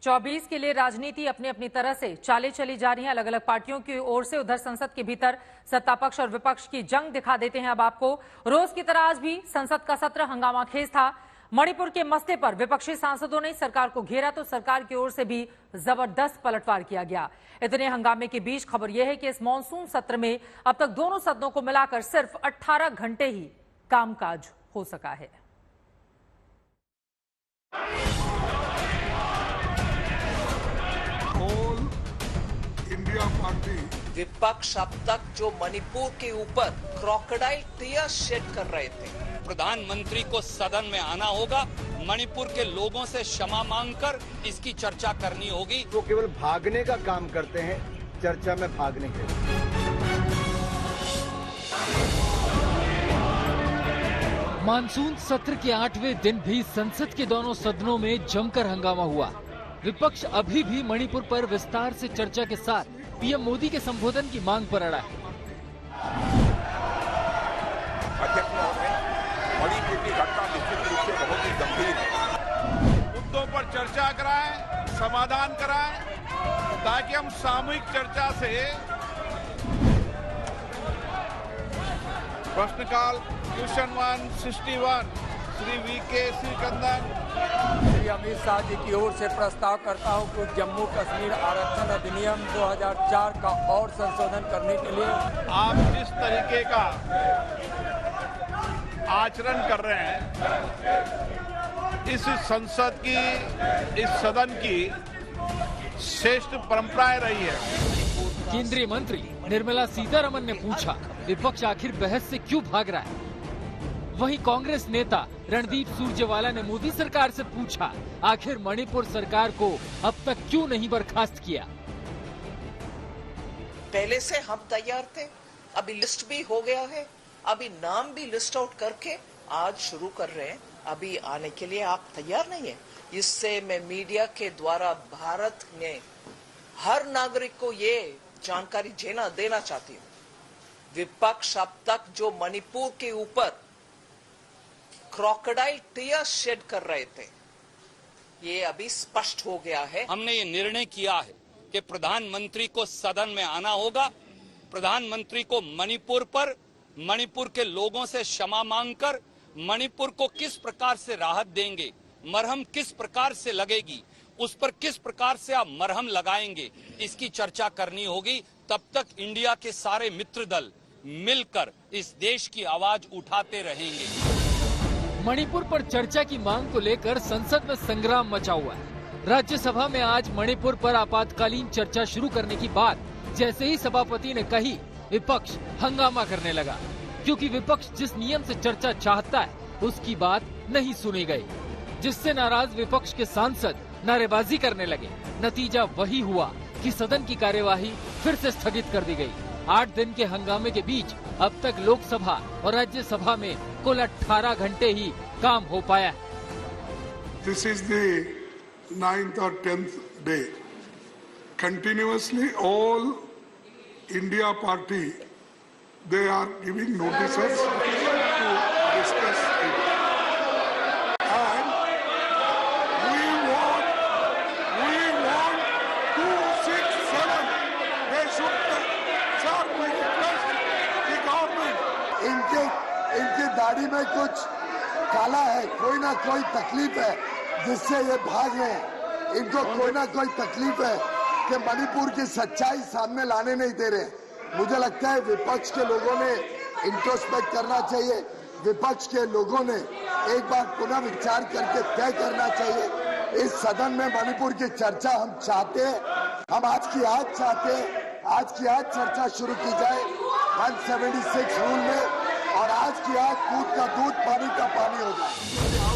24 के लिए राजनीति अपनी अपनी तरह से चालें चली जा रही हैं। अलग अलग पार्टियों की ओर से उधर संसद के भीतर सत्ता पक्ष और विपक्ष की जंग दिखा देते हैं। अब आपको रोज की तरह आज भी संसद का सत्र हंगामाखेज था। मणिपुर के मसले पर विपक्षी सांसदों ने सरकार को घेरा तो सरकार की ओर से भी जबरदस्त पलटवार किया गया। इतने हंगामे के बीच खबर यह है कि इस मानसून सत्र में अब तक दोनों सदनों को मिलाकर सिर्फ 18 घंटे ही कामकाज हो सका है। इंडिया पार्टी विपक्ष अब तक जो मणिपुर के ऊपर क्रोकोडाइल टीयर्स शेड कर रहे थे, प्रधानमंत्री को सदन में आना होगा, मणिपुर के लोगों से क्षमा मांगकर इसकी चर्चा करनी होगी। वो केवल भागने का काम करते हैं, चर्चा में भागने के। मानसून सत्र के 8वें दिन भी संसद के दोनों सदनों में जमकर हंगामा हुआ। विपक्ष अभी भी मणिपुर पर विस्तार से चर्चा के साथ पीएम मोदी के संबोधन की मांग पर अड़ा है। अध्यक्ष महोदय, मणिपुर की घटना निश्चित रूप से बहुत ही गंभीर है। मुद्दों पर चर्चा कराएं, समाधान कराएं, ताकि हम सामूहिक चर्चा से प्रश्नकाल क्वेश्चन 161 श्री वीके श्रीकंदन। श्री अमित शाह जी की ओर से प्रस्ताव करता हूं कि जम्मू कश्मीर आरक्षण अधिनियम 2004 का और संशोधन करने के लिए आप जिस तरीके का आचरण कर रहे हैं, इस संसद की, इस सदन की श्रेष्ठ परंपराएं रही है। केंद्रीय मंत्री निर्मला सीतारमन ने पूछा, विपक्ष आखिर बहस से क्यों भाग रहा है? वहीं कांग्रेस नेता रणदीप सुरजेवाला ने मोदी सरकार से पूछा, आखिर मणिपुर सरकार को अब तक क्यों नहीं बर्खास्त किया? पहले से हम तैयार थे, अभी लिस्ट भी हो गया है, अभी नाम भी लिस्ट आउट करके आज शुरू कर रहे हैं। अभी आने के लिए आप तैयार नहीं है? इससे मैं मीडिया के द्वारा भारत में हर नागरिक को ये जानकारी देना चाहती हूँ। विपक्ष अब तक जो मणिपुर के ऊपर क्रोकोडाइल टीयर्स शेड कर रहे थे, ये अभी स्पष्ट हो गया है। हमने ये निर्णय किया है कि प्रधानमंत्री को सदन में आना होगा, प्रधानमंत्री को मणिपुर के लोगों से क्षमा मांगकर मणिपुर को किस प्रकार से राहत देंगे, मरहम किस प्रकार से लगेगी, उस पर किस प्रकार से आप मरहम लगाएंगे, इसकी चर्चा करनी होगी। तब तक इंडिया के सारे मित्र दल मिलकर इस देश की आवाज उठाते रहेंगे। मणिपुर पर चर्चा की मांग को लेकर संसद में संग्राम मचा हुआ है। राज्यसभा में आज मणिपुर पर आपातकालीन चर्चा शुरू करने की बात जैसे ही सभापति ने कही, विपक्ष हंगामा करने लगा, क्योंकि विपक्ष जिस नियम से चर्चा चाहता है उसकी बात नहीं सुनी गई, जिससे नाराज विपक्ष के सांसद नारेबाजी करने लगे। नतीजा वही हुआ कि सदन की कार्यवाही फिर से स्थगित कर दी गई। 8 दिन के हंगामे के बीच अब तक लोकसभा और राज्यसभा में कुल 18 घंटे ही काम हो पाया। This is the 9th or 10th day. Continuously all India party, they are giving notices to discuss it. And we want 267. They should sharply request the government. इनकी दाढ़ी में कुछ काला है, कोई ना कोई तकलीफ है जिससे ये भाग रहे हैं। इनको कोई ना कोई तकलीफ है कि मणिपुर की सच्चाई सामने लाने नहीं दे रहे। मुझे लगता है विपक्ष के लोगों ने इंट्रोस्पेक्ट करना चाहिए। विपक्ष के लोगों ने एक बार पुनः विचार करके तय करना चाहिए। इस सदन में मणिपुर की चर्चा हम चाहते हैं, हम आज की आज चाहते हैं। आज की आज चर्चा शुरू की जाए 176 रूल में, और आज की आज दूध का दूध, पानी का पानी हो जाए।